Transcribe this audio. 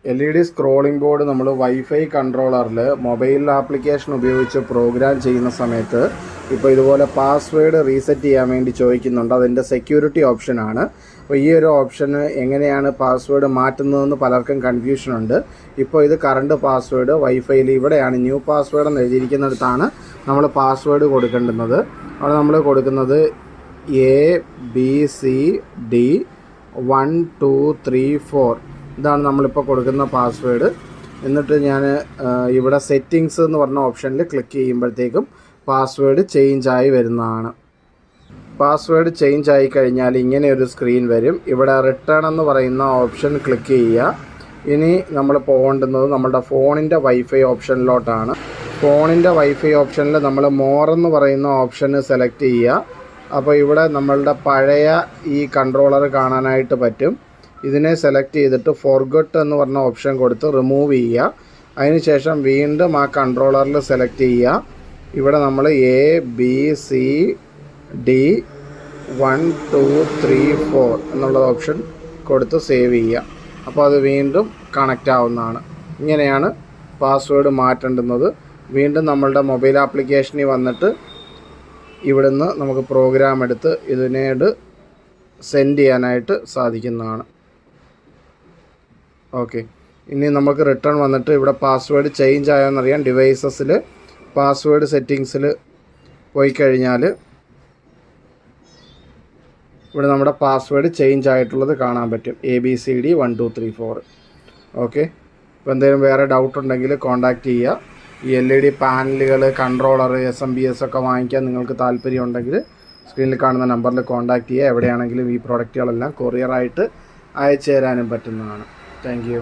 LED scrolling board നമ്മൾ wifi കൺട്രോളറിൽ mobile application ഉപയോഗിച്ച് programme ചെയ്യുന്ന സമയത്ത് ഇപ്പോൾ ഇതുപോലെ പാസ്വേഡ് റീസെറ്റ് ചെയ്യാൻ വേണ്ടി ചോദിക്കുന്നുണ്ട്. അതിൻ്റെ സെക്യൂരിറ്റി ഓപ്ഷനാണ്. അപ്പോൾ ഈ ഒരു ഓപ്ഷന് എങ്ങനെയാണ് പാസ്വേഡ് മാറ്റുന്നതെന്ന് പലർക്കും കൺഫ്യൂഷൻ ഉണ്ട്. ഇപ്പോൾ ഇത് കറണ്ട് പാസ്വേഡ് വൈഫൈയിൽ ഇവിടെയാണ് ന്യൂ പാസ്വേഡ് എന്ന് എഴുതിയിരിക്കുന്നിടത്താണ് നമ്മൾ പാസ്വേഡ് കൊടുക്കേണ്ടുന്നത്. അവിടെ നമ്മൾ കൊടുക്കുന്നത് ABCD123 ഇതാണ് നമ്മളിപ്പോൾ കൊടുക്കുന്ന പാസ്വേഡ്. എന്നിട്ട് ഞാൻ ഇവിടെ സെറ്റിങ്സ് എന്ന് പറഞ്ഞ ഓപ്ഷനിൽ ക്ലിക്ക് ചെയ്യുമ്പോഴത്തേക്കും പാസ്വേഡ് ചേഞ്ച് ആയി വരുന്നതാണ്. പാസ്വേഡ് ചേഞ്ച് ആയി കഴിഞ്ഞാൽ ഇങ്ങനെ ഒരു സ്ക്രീൻ വരും. ഇവിടെ റിട്ടേൺ എന്ന് പറയുന്ന ഓപ്ഷൻ ക്ലിക്ക് ചെയ്യുക. ഇനി നമ്മൾ പോകേണ്ടുന്നത് നമ്മുടെ ഫോണിൻ്റെ വൈഫൈ ഓപ്ഷനിലോട്ടാണ്. ഫോണിൻ്റെ വൈഫൈ ഓപ്ഷനിൽ നമ്മൾ മോർ എന്ന് പറയുന്ന ഓപ്ഷന് സെലക്ട് ചെയ്യുക. അപ്പോൾ ഇവിടെ നമ്മളുടെ പഴയ ഈ കൺട്രോളർ കാണാനായിട്ട് പറ്റും. ഇതിനെ സെലക്ട് ചെയ്തിട്ട് ഫോർഗോട്ട് എന്ന് പറഞ്ഞ ഓപ്ഷൻ കൊടുത്ത് റിമൂവ് ചെയ്യുക. അതിനുശേഷം വീണ്ടും ആ കൺട്രോളറിൽ സെലക്ട് ചെയ്യുക. ഇവിടെ നമ്മൾ ABCD123 എന്നുള്ള ഓപ്ഷൻ കൊടുത്ത് സേവ് ചെയ്യുക. അപ്പോൾ അത് വീണ്ടും കണക്റ്റ് ആവുന്നതാണ്. ഇങ്ങനെയാണ് പാസ്വേഡ് മാറ്റേണ്ടുന്നത്. വീണ്ടും നമ്മളുടെ മൊബൈൽ ആപ്ലിക്കേഷനിൽ വന്നിട്ട് ഇവിടുന്ന് നമുക്ക് പ്രോഗ്രാം എടുത്ത് ഇതിനോട് സെൻഡ് ചെയ്യാനായിട്ട് സാധിക്കുന്നതാണ്. ഓക്കെ, ഇനി നമുക്ക് റിട്ടേൺ വന്നിട്ട് ഇവിടെ പാസ്വേഡ് ചേഞ്ച് ആയോന്നറിയാൻ ഡിവൈസസിൽ പാസ്വേഡ് സെറ്റിങ്സിൽ പോയി കഴിഞ്ഞാൽ ഇവിടെ നമ്മുടെ പാസ്വേഡ് ചേഞ്ച് ആയിട്ടുള്ളത് കാണാൻ പറ്റും. ABCD123. ഓക്കെ, ഇപ്പോൾ എന്തെങ്കിലും വേറെ ഡൗട്ട് ഉണ്ടെങ്കിൽ കോൺടാക്റ്റ് ചെയ്യുക. ഈ LED പാനലുകൾ, കൺട്രോളർ, SMBS ഒക്കെ വാങ്ങിക്കാൻ നിങ്ങൾക്ക് താല്പര്യം ഉണ്ടെങ്കിൽ സ്ക്രീനിൽ കാണുന്ന നമ്പറിൽ കോൺടാക്റ്റ് ചെയ്യുക. എവിടെയാണെങ്കിലും ഈ പ്രോഡക്റ്റുകളെല്ലാം കൊറിയറായിട്ട് അയച്ചു തരാനും പറ്റുന്നതാണ്. Thank you.